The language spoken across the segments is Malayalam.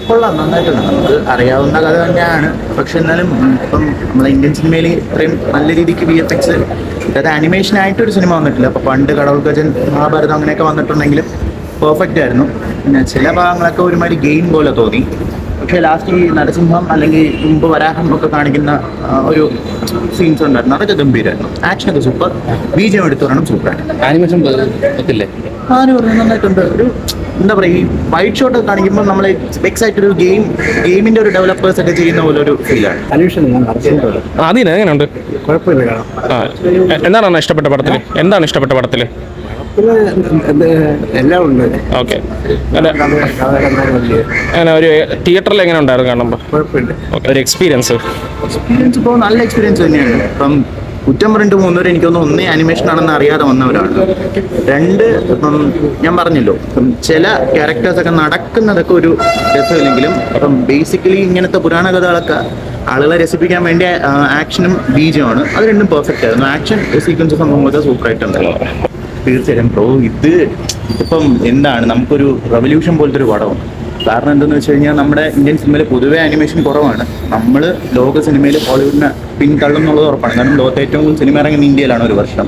കൊള്ളാം, നന്നായിട്ടുണ്ട്. നമുക്ക് അറിയാവുന്ന കഥ തന്നെയാണ്. പക്ഷെ എന്നാലും ഇപ്പം നമ്മളെ ഇന്ത്യൻ സിനിമയിൽ ഇത്രയും നല്ല രീതിക്ക് VFX, അതായത് ആനിമേഷൻ ആയിട്ടൊരു സിനിമ വന്നിട്ടില്ല. അപ്പോൾ പണ്ട് കടൗൾ ഗജൻ, മഹാഭാരതം അങ്ങനെയൊക്കെ വന്നിട്ടുണ്ടെങ്കിലും പെർഫെക്റ്റ് ആയിരുന്നു. പിന്നെ ചില ഭാഗങ്ങളൊക്കെ ഒരുമാതിരി ഗെയിം പോലെ തോന്നി. പക്ഷേ ലാസ്റ്റ് ഈ നരസിംഹം അല്ലെങ്കിൽ മുമ്പ് വരാഹം ഒക്കെ കാണിക്കുന്ന ഒരു സീൻസ് ഉണ്ടായിരുന്നു, അതൊക്കെ ഗംഭീരമായിരുന്നു. ആക്ഷനൊക്കെ സൂപ്പർ, BGM എടുത്തു പറയണം സൂപ്പറാണ്. ആനിമേഷൻ പറ്റില്ലേ? ആരും പറഞ്ഞു നന്നായിട്ടുണ്ട്. ഒരു എന്താ പറയുക, ഈ വൈറ്റ് ഷോട്ട് കാണിക്കുമ്പോൾ നമ്മൾ എക്സൈറ്റഡ് ഒരു ഗെയിമിന്റെ ഒരു ഡെവലപ്പേഴ്സ് ഒക്കെ ചെയ്യുന്ന പോലെ ഒരു ഫീലാണ്. അതിന് എങ്ങനെയുണ്ട്? കുഴപ്പമില്ല. എന്താണ് ഇഷ്ടപ്പെട്ട പടത്തിൽ? എല്ലാം ഉണ്ട്. ഓക്കെ, അങ്ങനെ ഒരു തിയേറ്ററിൽ എങ്ങനെ ഉണ്ടായിരുന്നു കാണുമ്പോൾ? കുഴപ്പമില്ല. ഒരു എക്സ്പീരിയൻസ് ഇപ്പോൾ നല്ല എക്സ്പീരിയൻസ് തന്നെയാണ്. ഇപ്പം കുറ്റം പറഞ്ഞിട്ട് പോകുന്നവർ എനിക്കൊന്ന് ഒന്നേ ആനിമേഷൻ ആണെന്ന് അറിയാതെ വന്നവരാണ്. രണ്ട്, ഇപ്പം ഞാൻ പറഞ്ഞല്ലോ, ഇപ്പം ചില ക്യാരക്ടേഴ്സൊക്കെ നടക്കുന്നതൊക്കെ ഒരു രസമില്ലെങ്കിലും ഇപ്പം ബേസിക്കലി ഇങ്ങനത്തെ പുരാണ കഥകളൊക്കെ ആളുകളെ രസിപ്പിക്കാൻ വേണ്ടി ആക്ഷനും ബീജമാണ്, അത് രണ്ടും പെർഫെക്റ്റ് ആയിരുന്നു. ആക്ഷൻ സീക്വൻസ് സംഭവങ്ങളൊക്കെ സൂപ്പറായിട്ടുണ്ടല്ലോ. തീർച്ചയായും ബ്രോ, ഇപ്പം എന്താണ്, നമുക്കൊരു റെവല്യൂഷൻ പോലത്തെ ഒരു പടമാണ്. കാരണം എന്താണെന്ന് വെച്ച് കഴിഞ്ഞാൽ നമ്മുടെ ഇന്ത്യൻ സിനിമയിൽ പൊതുവേ ആനിമേഷൻ കുറവാണ്. നമ്മൾ ലോക സിനിമയിൽ ഹോളിവുഡിനെ പിൻതള്ളും എന്നുള്ളത് ഉറപ്പാണ്. കാരണം ലോകത്തെ ഏറ്റവും കൂടുതൽ സിനിമ ഇറങ്ങുന്ന ഇന്ത്യയിലാണ് ഒരു വർഷം.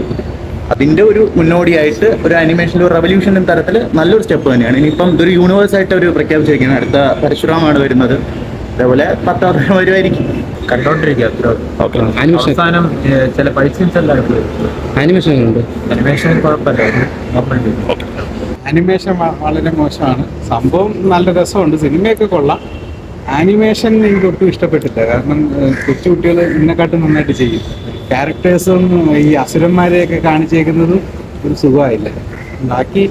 അതിൻ്റെ ഒരു മുന്നോടിയായിട്ട് ഒരു ആനിമേഷനിൽ ഒരു റെവല്യൂഷൻ എന്ന തരത്തിൽ നല്ലൊരു സ്റ്റെപ്പ് തന്നെയാണ്. ഇനിയിപ്പം ഇതൊരു യൂണിവേഴ്സായിട്ട് അവർ പ്രഖ്യാപിച്ചിരിക്കുകയാണ്. അടുത്ത പരശുരാമാണ് വരുന്നത്, അതേപോലെ 10 വരുമായിരിക്കും. കണ്ടോണ്ടിരിക്കുക. അവസാനം ചില ഫൈറ്റ് സീൻസ് എല്ലാം ആനിമേഷൻ കുഴപ്പമില്ല. ആനിമേഷൻ വളരെ മോശമാണ്. സംഭവം നല്ല രസമുണ്ട്, സിനിമയൊക്കെ കൊള്ളാം. ആനിമേഷൻ എനിക്ക് ഒട്ടും ഇഷ്ടപ്പെട്ടില്ല. കാരണം കൊച്ചുകുട്ടികൾ ഇതിനെക്കാട്ടും നന്നായിട്ട് ചെയ്യും. ക്യാരക്ടേഴ്സും ഈ അസുരന്മാരെയൊക്കെ കാണിച്ചേക്കുന്നതും ഒരു സുഖമായില്ല. ബാക്കി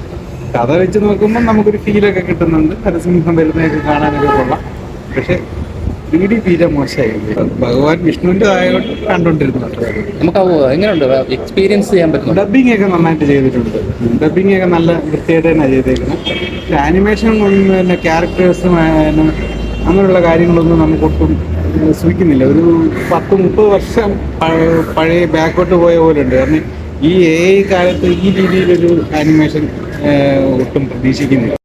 കഥ വെച്ച് നോക്കുമ്പോൾ നമുക്കൊരു ഫീലൊക്കെ കിട്ടുന്നുണ്ട്. നരസിംഹം വരുന്നതൊക്കെ കാണാനൊക്കെ കൊള്ളാം. പക്ഷെ 3D തീരെ മോശമായി. ഭഗവാൻ വിഷ്ണുവിൻ്റെ ആയതുകൊണ്ട് കണ്ടോണ്ടിരുന്നുണ്ട്. നമുക്ക് എങ്ങനെയുണ്ട് എക്സ്പീരിയൻസ് ചെയ്യാൻ പറ്റും? ഡബിങ് ഒക്കെ നന്നായിട്ട് ചെയ്തിട്ടുണ്ട്. ഡബിങ് ഒക്കെ നല്ല വൃത്തിയായിട്ട് തന്നെ ചെയ്തേക്കുന്നത്. പക്ഷെ ആനിമേഷൻ പിന്നെ ക്യാരക്ടേഴ്സും അങ്ങനെയുള്ള കാര്യങ്ങളൊന്നും നമുക്കൊട്ടും സൂചിക്കുന്നില്ല. ഒരു 10-30 വർഷം പഴയ ബാക്കോട്ട് പോയ പോലെ ഉണ്ട്. കാരണം ഈ AI കാലത്ത് ഈ രീതിയിലൊരു ആനിമേഷൻ ഒട്ടും പ്രതീക്ഷിക്കുന്നില്ല.